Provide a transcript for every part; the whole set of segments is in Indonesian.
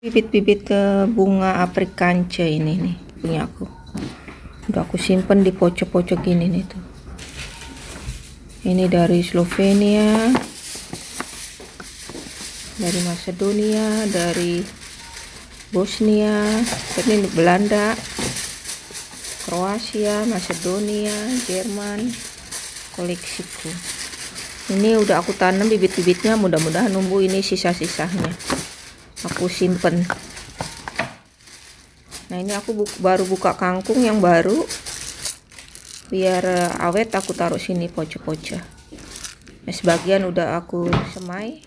Bibit-bibit bunga afrikance ini nih punya aku. Udah aku simpen di pojok-pojok gini nih tuh. Ini dari Slovenia, dari Macedonia, dari Bosnia, ini Belanda, Kroasia, Macedonia, Jerman, koleksiku. Ini udah aku tanam bibit-bibitnya, mudah-mudahan numbuh. Ini sisa-sisanya aku simpen. Nah, ini aku baru buka kangkung yang baru, biar awet aku taruh sini pojok-pojok. Nah, sebagian udah aku semai.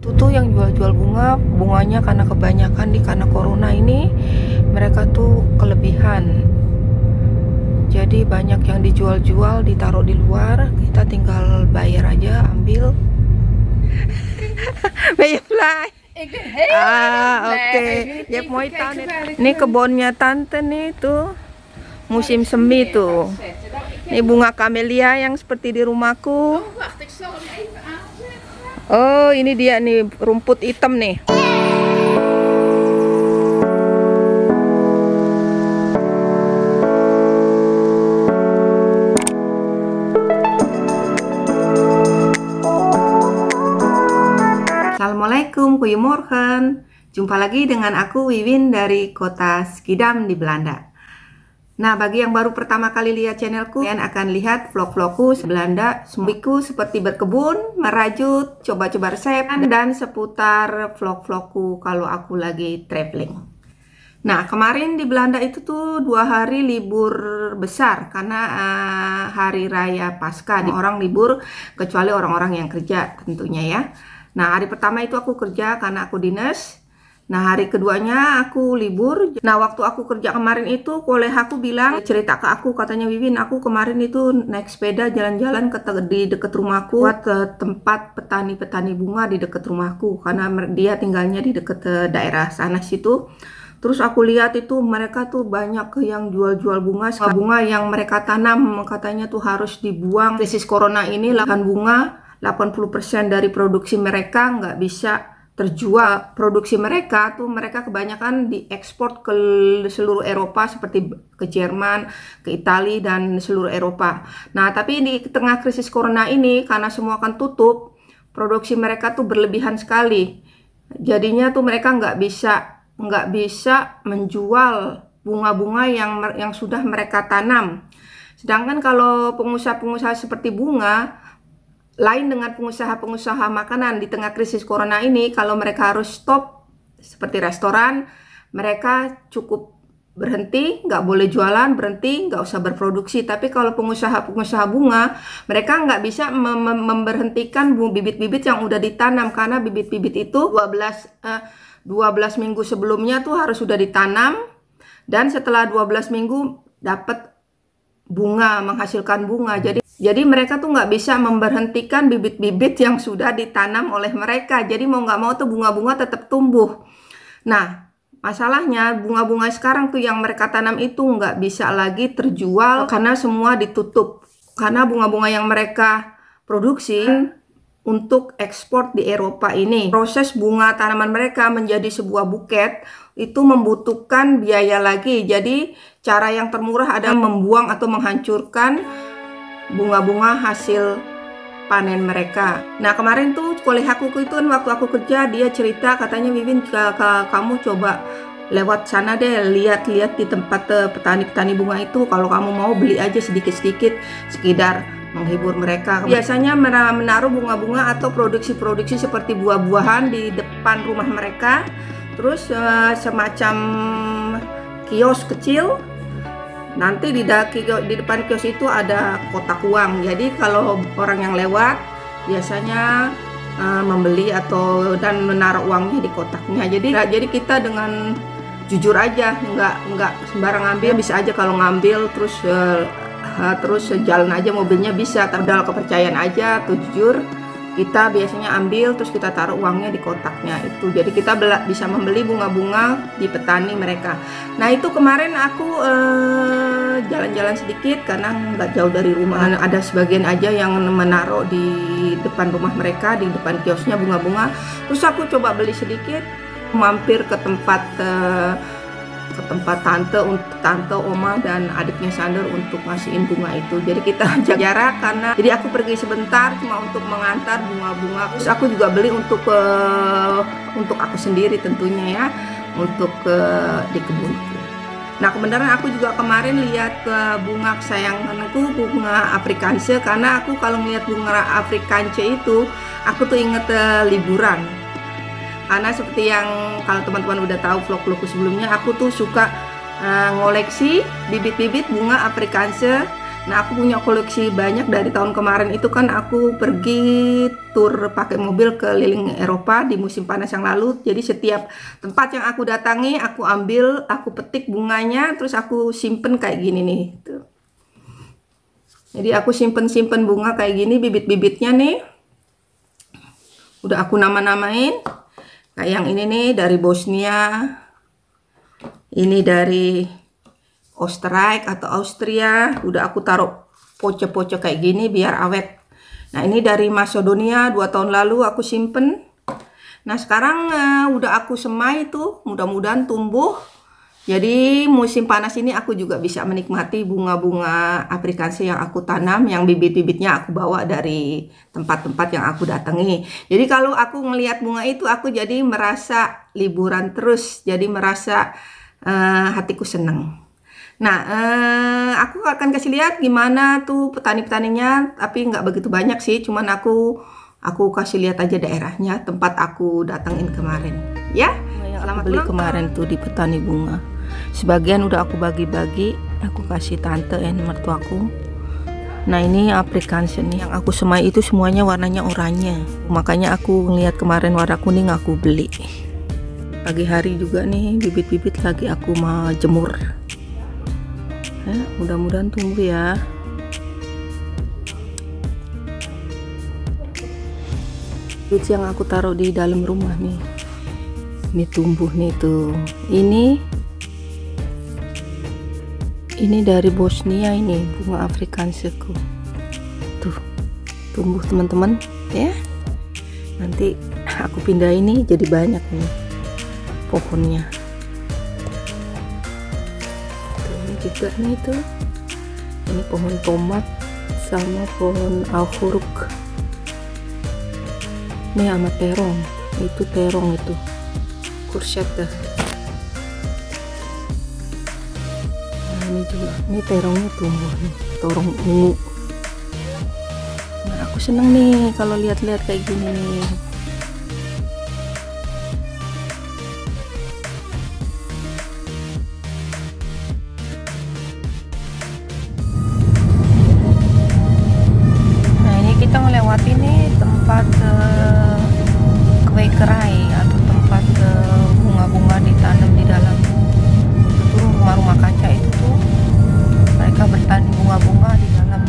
Tuh yang jual-jual bunganya karena kebanyakan karena corona ini mereka tuh kelebihan. Jadi banyak yang dijual-jual, ditaruh di luar, kita tinggal bayar aja, ambil. Bayar fly. Oke. Ya mau tante. Ini kebunnya tante nih tuh. Musim semi tuh. Ini bunga kamelia yang seperti di rumahku. Oh, ini dia nih rumput hitam nih. Assalamualaikum, goedemorgen. Jumpa lagi dengan aku Wiwin dari kota Schiedam di Belanda. Nah, bagi yang baru pertama kali lihat channelku, kalian akan lihat vlog-vlogku Belanda, sembiku seperti berkebun, merajut, coba-coba resep, dan seputar vlog-vlogku kalau aku lagi traveling. Nah, kemarin di Belanda itu tuh 2 hari libur besar karena hari raya Paskah. Orang libur kecuali orang-orang yang kerja tentunya ya. Nah, hari pertama itu aku kerja karena aku dinas. Nah, hari keduanya aku libur. Nah, waktu aku kerja kemarin itu, kolega aku bilang, cerita ke aku, katanya, Wiwin, aku kemarin itu naik sepeda jalan-jalan di dekat rumahku, buat tempat petani-petani bunga di dekat rumahku, karena dia tinggalnya di dekat daerah sana situ. Terus aku lihat itu mereka tuh banyak yang jual-jual bunga yang mereka tanam, katanya tuh harus dibuang. Krisis corona ini lahan bunga 80% dari produksi mereka nggak bisa terjual. Produksi mereka tuh mereka kebanyakan diekspor ke seluruh Eropa, seperti ke Jerman, ke Italia, dan seluruh Eropa. Nah, tapi di tengah krisis corona ini karena semua akan tutup, produksi mereka tuh berlebihan sekali. Jadinya tuh mereka nggak bisa menjual bunga-bunga yang sudah mereka tanam. Sedangkan kalau pengusaha-pengusaha seperti bunga, lain dengan pengusaha-pengusaha makanan di tengah krisis corona ini, kalau mereka harus stop seperti restoran, mereka cukup berhenti, nggak boleh jualan, berhenti, nggak usah berproduksi. Tapi kalau pengusaha-pengusaha bunga, mereka nggak bisa memberhentikan bibit-bibit yang udah ditanam, karena bibit-bibit itu 12 minggu sebelumnya tuh harus sudah ditanam, dan setelah 12 minggu dapat bunga, menghasilkan bunga. Jadi mereka tuh nggak bisa memberhentikan bibit-bibit yang sudah ditanam oleh mereka. Jadi mau nggak mau tuh bunga-bunga tetap tumbuh. Nah, masalahnya bunga-bunga sekarang tuh yang mereka tanam itu nggak bisa lagi terjual karena semua ditutup. Karena bunga-bunga yang mereka produksi untuk ekspor di Eropa ini, proses bunga tanaman mereka menjadi sebuah buket itu membutuhkan biaya lagi. Jadi cara yang termurah adalah membuang atau menghancurkan bunga-bunga hasil panen mereka. Nah, kemarin tuh kolega aku itu kan waktu aku kerja, dia cerita, katanya, Wiwin, kamu coba lewat sana deh, lihat-lihat di tempat petani-petani bunga itu, kalau kamu mau beli aja sedikit-sedikit, sekedar menghibur mereka. Biasanya menaruh bunga-bunga atau produksi-produksi seperti buah-buahan di depan rumah mereka, terus semacam kios kecil. Nanti di depan kios itu ada kotak uang. Jadi kalau orang yang lewat biasanya membeli dan menaruh uangnya di kotaknya. Jadi kita dengan jujur aja, nggak sembarang ngambil. Bisa aja kalau ngambil terus jalan aja mobilnya bisa. Modal kepercayaan aja atau jujur. kita biasanya ambil terus kita taruh uangnya di kotaknya itu. Jadi kita bisa membeli bunga-bunga di petani mereka. Nah itu kemarin aku jalan-jalan sedikit karena nggak jauh dari rumah. Ada sebagian aja yang menaruh di depan rumah mereka, di depan kiosnya bunga-bunga. Terus aku coba beli sedikit, mampir ke tempat tante, oma dan adiknya Sander untuk ngasihin bunga itu. Jadi kita jaga jarak karena jadi aku pergi sebentar cuma untuk mengantar bunga-bunga. Terus aku juga beli untuk aku sendiri tentunya ya, untuk di kebunku. Nah kebenaran aku juga kemarin lihat bunga kesayanganku, bunga Afrikaanse, karena aku kalau melihat bunga Afrikaanse itu aku tuh inget liburan. Karena seperti yang kalau teman-teman udah tahu vlog-vlogku sebelumnya, aku tuh suka ngoleksi bibit-bibit bunga Afrikaanse. Nah aku punya koleksi banyak dari tahun kemarin itu kan aku pergi tur pakai mobil keliling Eropa di musim panas yang lalu. Jadi setiap tempat yang aku datangi aku ambil, aku petik bunganya, terus aku simpen kayak gini nih tuh. Jadi aku simpen bunga kayak gini, bibit-bibitnya nih udah aku nama-namain. Kayak yang ini nih dari Bosnia, ini dari Oostenrijk atau Austria, udah aku taruh poce-poce kayak gini biar awet. Nah ini dari Macedonia 2 tahun lalu aku simpen. Nah sekarang udah aku semai tuh, mudah-mudahan tumbuh. Jadi musim panas ini aku juga bisa menikmati bunga-bunga Afrikaanse yang aku tanam, yang bibit-bibitnya aku bawa dari tempat-tempat yang aku datangi. Jadi kalau aku ngelihat bunga itu aku jadi merasa liburan terus, jadi merasa hatiku seneng. Nah aku akan kasih lihat gimana tuh petani-petaninya, tapi nggak begitu banyak sih, cuman aku kasih lihat aja daerahnya tempat aku datangin kemarin ya. Selamat beli kemarin tuh di petani bunga. Sebagian udah aku bagi-bagi, aku kasih tante dan mertuaku. Nah ini Afrikaanse nih, yang aku semai itu semuanya warnanya oranye. Makanya aku ngeliat kemarin warna kuning aku beli. Pagi hari juga nih bibit-bibit lagi aku mau jemur. Mudah-mudahan tumbuh ya. Bibit yang aku taruh di dalam rumah nih, ini tumbuh nih tuh. Ini dari Bosnia, ini bunga Afrikaanseku tuh tumbuh teman-teman ya. Nanti aku pindah ini jadi banyak nih pohonnya tuh. Ini juga nih tuh, ini pohon tomat sama pohon alhuruk nih, sama terong. Itu terong itu courgette. Nah ini juga, ini terongnya tumbuh nih, terong ungu. Nah aku seneng nih kalau lihat-lihat kayak gini nih. Nah ini kita ngelewati nih tempat kwekerai atau tempat bunga-bunga ditanam di dalam itu rumah-rumah kaca itu tuh. Mereka bertani bunga-bunga di dalam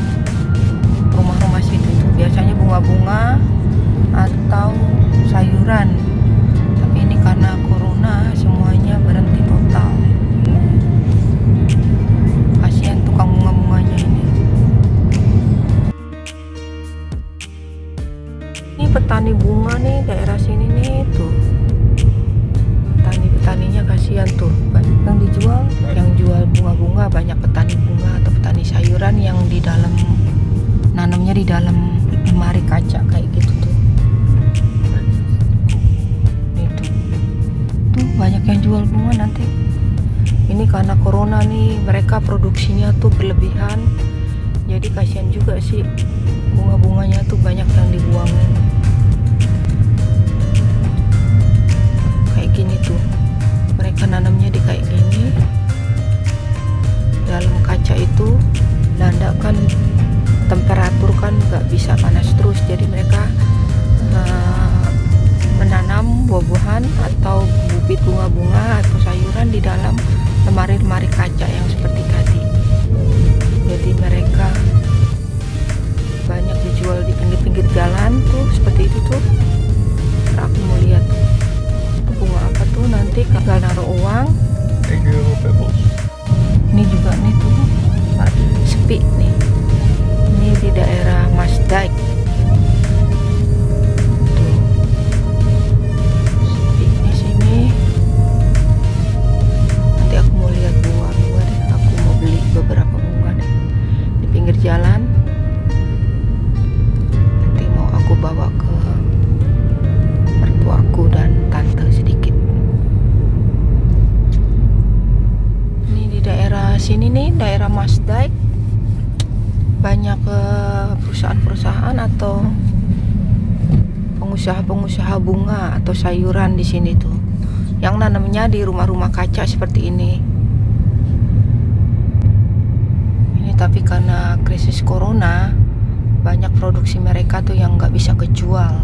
rumah-rumah situ tuh. Biasanya bunga-bunga atau sayuran. Tapi ini karena corona semuanya berhenti total. Kasihan tukang bunga-bunganya ini. Ini petani bunga nih daerah sini nih tuh. Petaninya kasihan tuh, yang dijual, yang jual bunga-bunga banyak petani bunga atau petani sayuran yang di dalam nanamnya di dalam lemari kaca kayak gitu tuh. Itu tuh banyak yang jual bunga nanti. Ini karena corona nih mereka produksinya tuh berlebihan, jadi kasihan juga sih bunga-bunganya tuh banyak yang dibuangin kayak gini tuh. Mereka nanamnya di kayak gini dalam kaca itu. Belanda kan temperatur kan nggak bisa panas terus, jadi mereka menanam buah-buahan atau bibit bunga-bunga atau sayuran di dalam lemari-lemari kaca yang seperti tadi. Jadi mereka banyak dijual di pinggir-pinggir jalan tuh seperti daerah sini nih, daerah Masdijk, banyak perusahaan-perusahaan atau pengusaha-pengusaha bunga atau sayuran di sini tuh, yang nanamnya di rumah-rumah kaca seperti ini. Ini tapi karena krisis corona, banyak produksi mereka tuh yang nggak bisa kejual.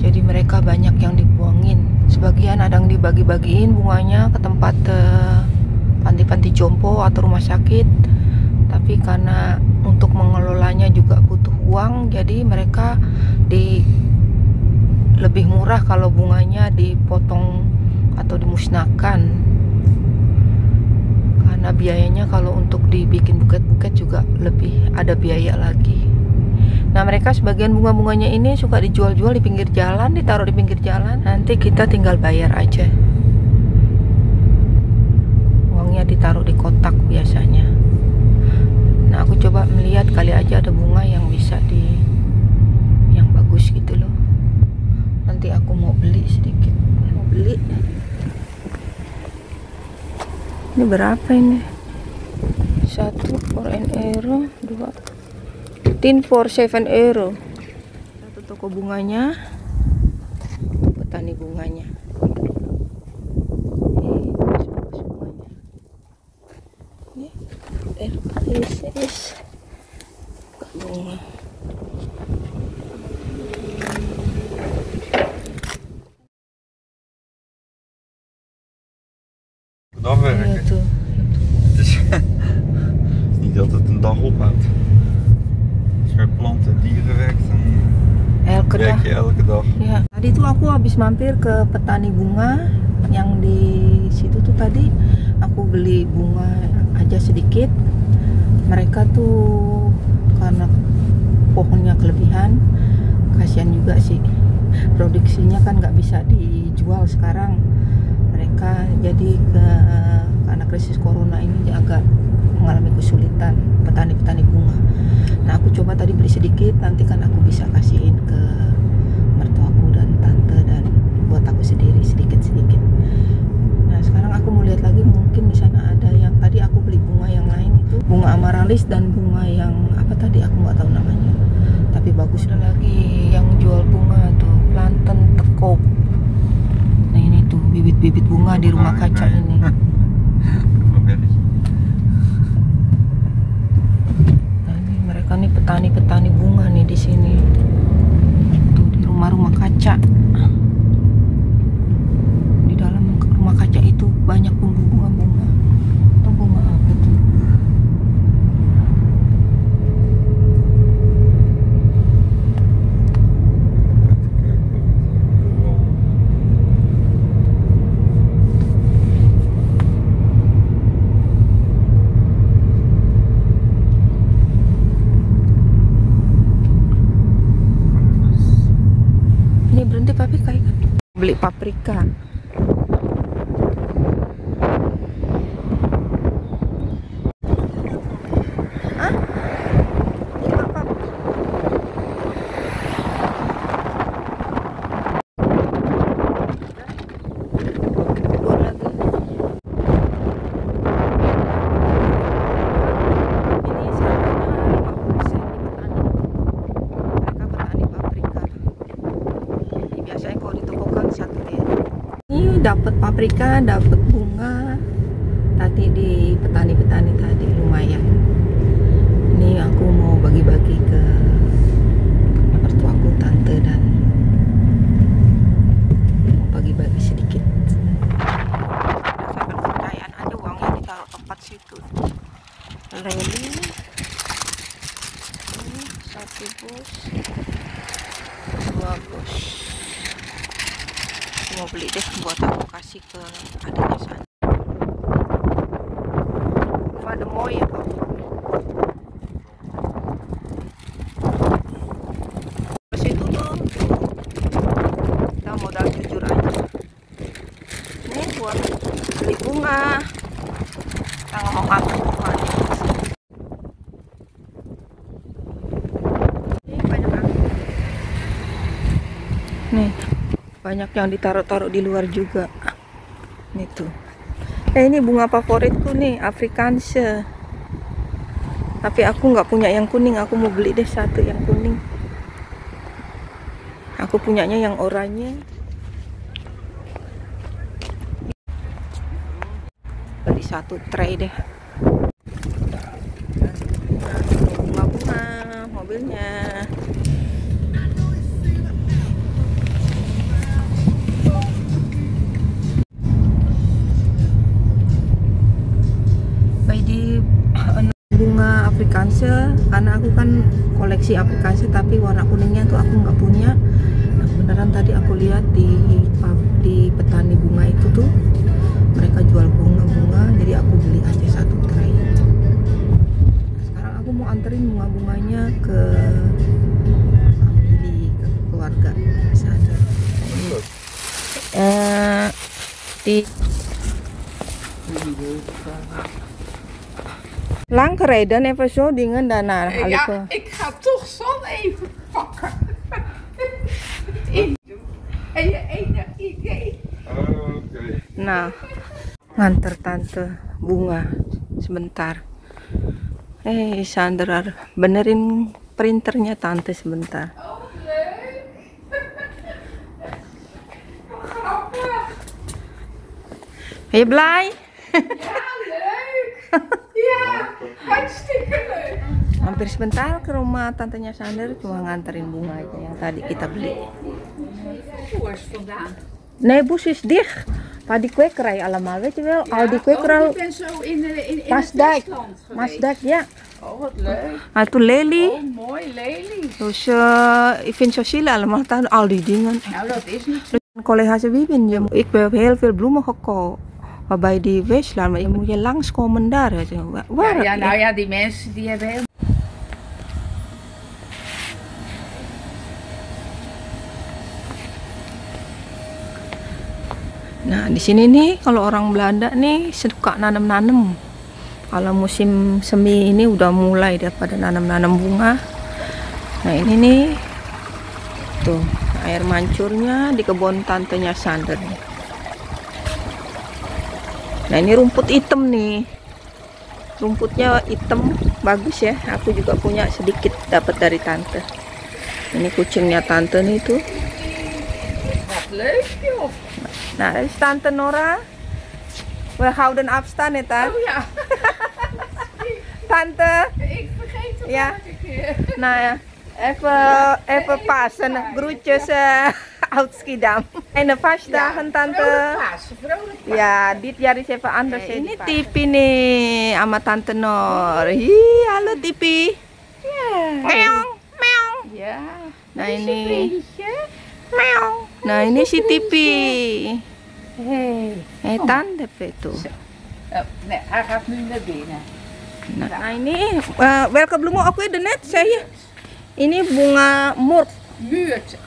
Jadi mereka banyak yang dibuangin. Sebagian ada yang dibagi-bagiin bunganya ke tempat panti-panti jompo atau rumah sakit. Tapi karena untuk mengelolanya juga butuh uang, jadi mereka lebih murah kalau bunganya dipotong atau dimusnahkan. Karena biayanya kalau untuk dibikin buket-buket juga lebih ada biaya lagi. Nah, mereka sebagian bunga-bunganya ini suka dijual-jual di pinggir jalan, ditaruh di pinggir jalan. Nanti kita tinggal bayar aja. Uangnya ditaruh di kotak biasanya. Nah, aku coba melihat kali aja ada bunga yang bisa yang bagus gitu loh. Nanti aku mau beli sedikit. Mau beli. Ini berapa ini? 1 for an euro, 2 tin for 7 euro. Satu toko bunganya, petani bunganya. Bagus bunganya. Ini bunga. Dag werken. Iya tuh. Het is niet dat het een dag ophoudt. Als je met planten en dieren werkt, dan Elke werk dag. je elke dag. Ya, tadi tuh aku habis mampir ke petani bunga yang di situ tuh tadi. Aku beli bunga aja sedikit. Mereka tuh karena pohonnya kelebihan, kasihan juga sih. Produksinya kan nggak bisa dijual sekarang. Mereka jadi karena krisis corona ini agak mengalami kesulitan, petani-petani bunga. Nah, aku coba tadi beli sedikit, nanti kan aku bisa kasihin ke mertuaku dan tante dan buat aku sendiri sedikit-sedikit. Nah, sekarang aku mau lihat lagi, mungkin di sana ada yang tadi aku beli bunga yang lain itu, bunga amaralis dan bunga yang apa tadi aku nggak tahu namanya. Tapi bagus. Ada lagi yang jual bunga tuh, planten tekop. Nah, ini tuh bibit-bibit bunga di rumah kaca ini. Mereka nih petani-petani bunga nih di sini. Tuh di rumah-rumah kaca. Di dalam rumah kaca itu banyak bunga-bunga. Itu bunga apa tuh? Tapi kayak beli paprika. Hah? Apa? Keluar lagi. Ini seharganya 50% di petani. Mereka petani paprika. Biasanya kalau di toko kan 1 yen. Ini dapat paprika, dapat bunga. Tadi di petani-petani tadi lumayan. Ini aku mau bagi-bagi ke mertuaku, tante, dan mau bagi-bagi sedikit. Berdasarkan kepercayaan aja uangnya ditaruh tempat situ. Leli ini 1 bus, 2 bus. Mau beli deh buat aku kasih ke adiknya sana. Ada mau ya Pak? Ke situ tuh kita modal jujur aja. Ini buat beli bunga. Kita nggak mau ngambil bunga nih. Ini banyak angin. Nih. Banyak yang ditaruh-taruh di luar juga. Nih tuh. Ini bunga favoritku nih, Afrikaanse. Tapi aku nggak punya yang kuning, aku mau beli deh satu yang kuning. Aku punyanya yang oranye. Beli satu tray deh. Bunga-bunga mobilnya. Di bunga Afrikaanse, karena aku kan koleksi Afrikaanse tapi warna kuningnya tuh aku nggak punya. Nah, beneran tadi aku lihat di petani bunga itu tuh mereka jual bunga-bunga, jadi aku beli aja satu tray. Nah, sekarang aku mau anterin bunga-bunganya ke family, ke keluarga sana. Di lang gereden even zo dingen daarna. Ja, ik ga toch San even pakken. En je enig idee? Oké. Nah, nganter tante bunga sebentar. Sander benerin printernya tante sebentar. Oh, leuk. Grappig. Ben je blij? Ja, leuk. Ja, hartstikke leuk. Hampir sebentar ke rumah tantenya Sander, cuma nganterin bunga aja yang tadi kita beli. Voors vandaan. Nee, bus is dicht. Maar die kwekerij allemaal, weet je wel? Al die kwekerij. Ik ben zo in het Maasdijk. Westland geweest. Maasdijk, ja. Oh, wat leuk. Maar toen Lely. Oh, mooi, lelies. Dus ik vind Cecilia allemaal staan, al die dingen. Nou, dat is niet zo. Collega ze Wiwin, ik heb heel veel bloemen gekocht. Waarbij die Westland, maar je moet je langskomen daar. Waar? Ja, nou ja, die mensen die hebben heel... Nah, di sini nih kalau orang Belanda nih suka nanam-nanam. Kalau musim semi ini udah mulai dia pada nanam-nanam bunga. Nah, ini nih. Tuh, air mancurnya di kebun tantenya Sander nih. Nah, ini rumput hitam nih. Rumputnya hitam, bagus ya. Aku juga punya sedikit dapat dari tante. Ini kucingnya tante nih tuh. Wat leuk, joh. Nah, dat is tante Nora. We houden afstand, hè, Tan? Oh ja, Tante. ik vergeet het Ja. elke keer. Nou ja, even passen. Groetjes uit Schiedam. En de vastdagen, tante. Vrolijk Pasen, vrolijk Pasen. Ja, dit jaar is even anders. Ini Tipi nih sama tante Nor. Hi, halo Tipi. Meong, meong. Ja. Nah, Is je ini. vriendje? Meong. Nah, ini si Tipi. Hey. Tante tuh. Oh, nee, hij gaat nu naar binnen. Nah, ini welke bloemen ook weer net saya. Ini bunga murt. Muurt.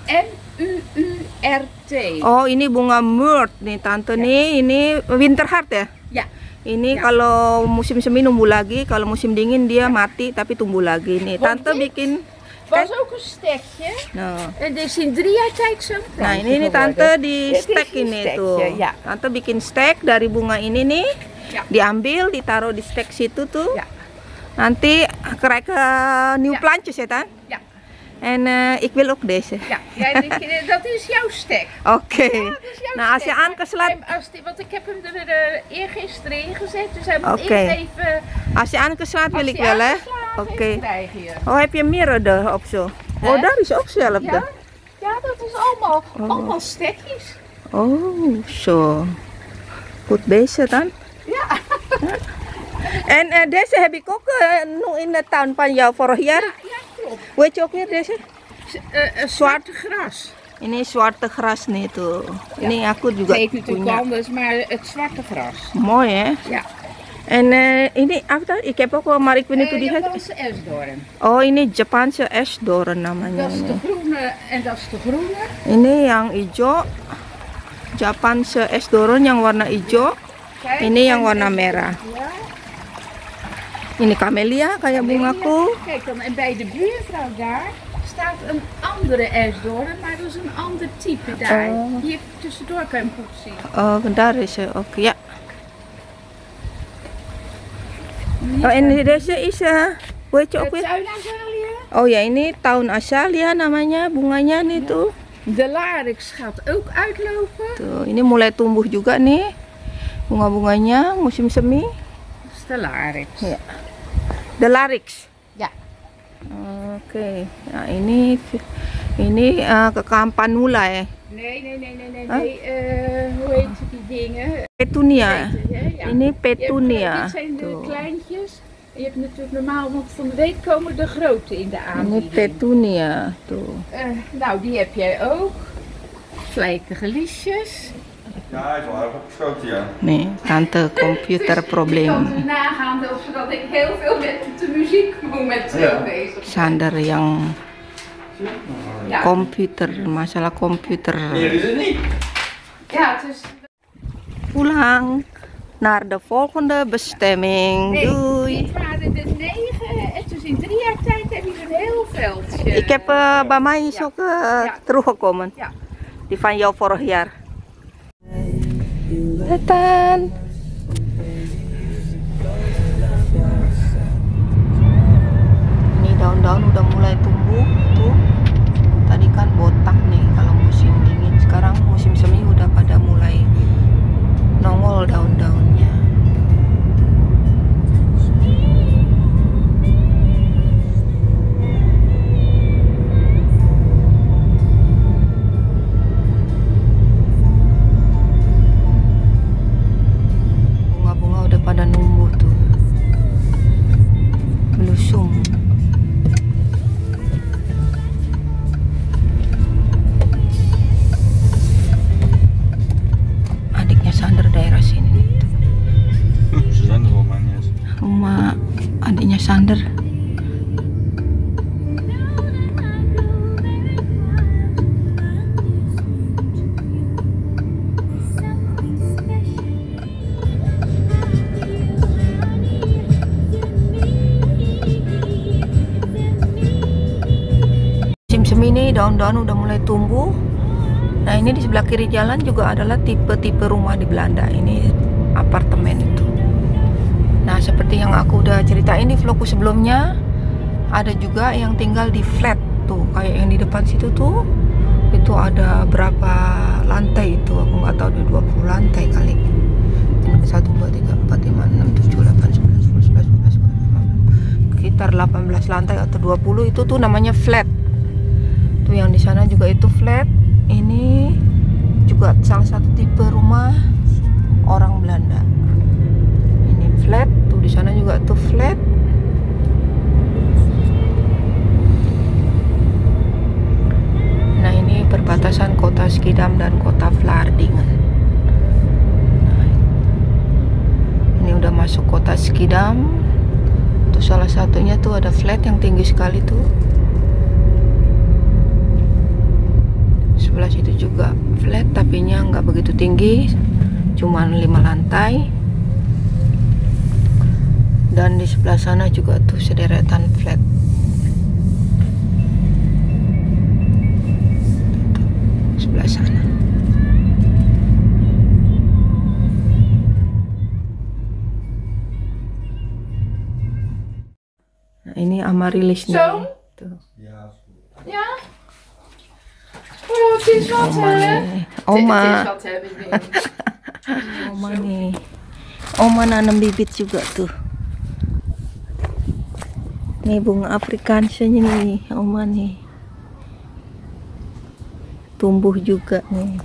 M-U-U-R-T. Oh, ini bunga murt nih tante nih. Ini winterheart ya? Ja. Ini Ya. kalau musim semi numbuh lagi, kalau musim dingin dia mati tapi tumbuh lagi nih. Tante bikin. Was ook een stekje. Nah, En dit is in 3 jaar tijd zo'n nah plantje ini nih geworden. tante di Dit is stek een ini stekje, tuh. ja. Tante bikin stek dari bunga ini nih. Ja. Diambil, ditaruh di stek situ tuh. Ja. Nanti krijg nieuwe Ja. plantjes ya, Tan? Ja. En ik wil ook deze. Ja, ja, dat is jouw stek. Oké. Dat is jouw Nou, als je stek. aangeslaat, Want ik heb hem er eergisteren in gezet, dus hij moet Oké. eerst even... als je aangeslaat wil Als ik die wel, hè? aangeslagen is, Oké. krijg je. Oh, heb je meerdere op zo? Oh, Hè? daar is ook zelfde. Ja? Ja, dat is allemaal stekjes. Oh, zo. Goed bezig dan. Ja. En deze heb ik ook nog in de tuin van jou vorig jaar. Ja, klopt. Weet je ook weer deze? Zwarte gras. Ini zwarte gras nih tuh. Ini aku juga Het heet natuurlijk punya. anders, maar het zwarte gras. Mooi hè? Ja. En ini apa tuh? Ik heb ook wel, maar ik weet niet hoe die heet. Japanse esdoorn. Oh, ini Japanse esdoorn namanya. Dat is de Ini. groene en dat is de groene. Ini yang hijau. Japanse esdoorn yang warna hijau. Kijk, Ini yang en- warna merah. Ja. Ini camellia kayak bungaku. Kijk dan, en bij de buurvrouw daar staat een andere esdoorn, maar dat is een ander type daar. Oh. Hier tussendoor kan je hem goed zien. Oh, daar is ze ook. Ja. Oh, Indonesia is which of it? Tuinazalia. Oh ya, ini tahun azalia namanya, bunganya nih tuh. De larix gaat ook uitlopen. Tuh, ini mulai tumbuh juga nih bunga-bunganya musim semi. Dat is de larix. Ya. The larix. Ja. Oke. Nah, ini Campanula ya. Nee. Huh? Hoe heet die dingen? Petunia. Ja. Ini petunia. Dit zijn de Tuh. kleintjes. Je hebt natuurlijk normaal, want van de week komen de grote in de Ini aanbieding. petunia tuh. Nou, die heb jij ook. Vlekige liesjes. Ja, hij is wel erg opgeschoten, ja. Nih, tante komputer Je kan probleem. dus nagaan dat ik heel veel met de muziek momenteel bezig ben. Sander yang Ja. komputer, masalah komputer. Hier is het niet. Ja, het is... Pulang naar de volgende bestemming. Nee, Doei. dit waren de 9 en dus in 3 jaar tijd heb je een heel veldje. Ik heb bij mij is ook teruggekomen. Ja. Die van jou vorig jaar. Datang. Ini daun-daun udah mulai tumbuh tuh. Tadi kan botak nih kalau musim dingin. Sekarang musim semi udah pada mulai nongol daun-daunnya. Bunga-bunga udah pada numbuh tuh. Melusung. Adiknya Sander daerah sini nih. Ze zijn er wel, maar niet eens. Rumah adiknya Sander. Musim semi nih daun-daun udah mulai tumbuh. Nah, ini di sebelah kiri jalan juga adalah tipe-tipe rumah di Belanda. Ini apartemen itu. Nah, seperti yang aku udah ceritain di vlogku sebelumnya, ada juga yang tinggal di flat tuh, kayak yang di depan situ tuh. Itu ada berapa lantai itu? Aku nggak tahu, ada 20 lantai kali. 1, 2, 3, 4, 5, 6, 7, 8, 9, 10, 11, 12, 15. Sekitar 18 lantai atau 20 itu tuh namanya flat. Tuh yang di sana juga itu flat. Ini juga salah satu tipe rumah orang Belanda. Ini flat, tuh di sana juga tuh flat. Nah, ini perbatasan kota Schiedam dan kota Vlaardingen. Nah, ini udah masuk kota Schiedam. Tuh salah satunya tuh ada flat yang tinggi sekali tuh. Sebelah situ juga flat, tapi nya nggak begitu tinggi, cuman 5 lantai. Dan di sebelah sana juga tuh sederetan flat. Tuh, sebelah sana. Nah, ini Amaryllis nih. Zo? Tuh. Ja, Ja? Oh, het is wat, Oma hè? nih. Het Oma. is wat, hè, Bibin. Oma nih. Oma nanam bibit juga tuh. Nih bunga afrikansanya nih, Oma nih. Tumbuh juga nih.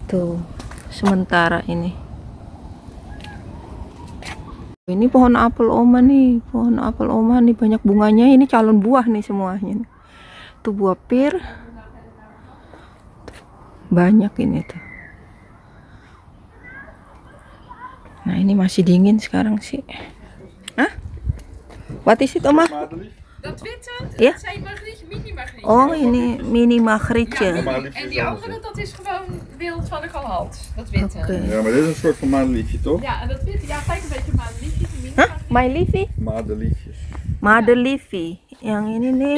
Tuh, sementara ini. Ini pohon apel Oma nih, pohon apel Oma nih banyak bunganya. Ini calon buah nih semuanya. Tuh buah pir. Banyak ini tuh. Nah, ini masih dingin sekarang sih. Hah? What is it, Oma? Madelief. Dat witte, Ja? dat zijn magrietje, mini-magrietje. Oh, ini mini magrietje. Madeliefje En is die anders, andere, dat is gewoon wild wat ik al had. Dat witte. Oké. hè. Ja, maar dit is een soort van madeliefje, toch? Ja, en dat witte, ja, kijk een beetje madeliefjes, een mini Hah? My Livi? Madeliefjes. Madelivi. Yang ini nih,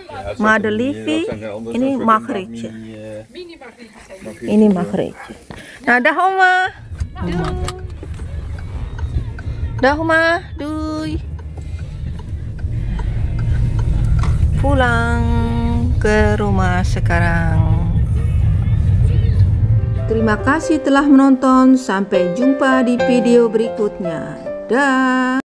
Ja, dat zijn Madeliefje, dat zijn de andere ini soorten magrietje. mini-magrietjes zijn dat. Ini magrietje. Nah, dah Oma. Dah Huma, dui. Pulang ke rumah sekarang. Terima kasih telah menonton. Sampai jumpa di video berikutnya. Dah.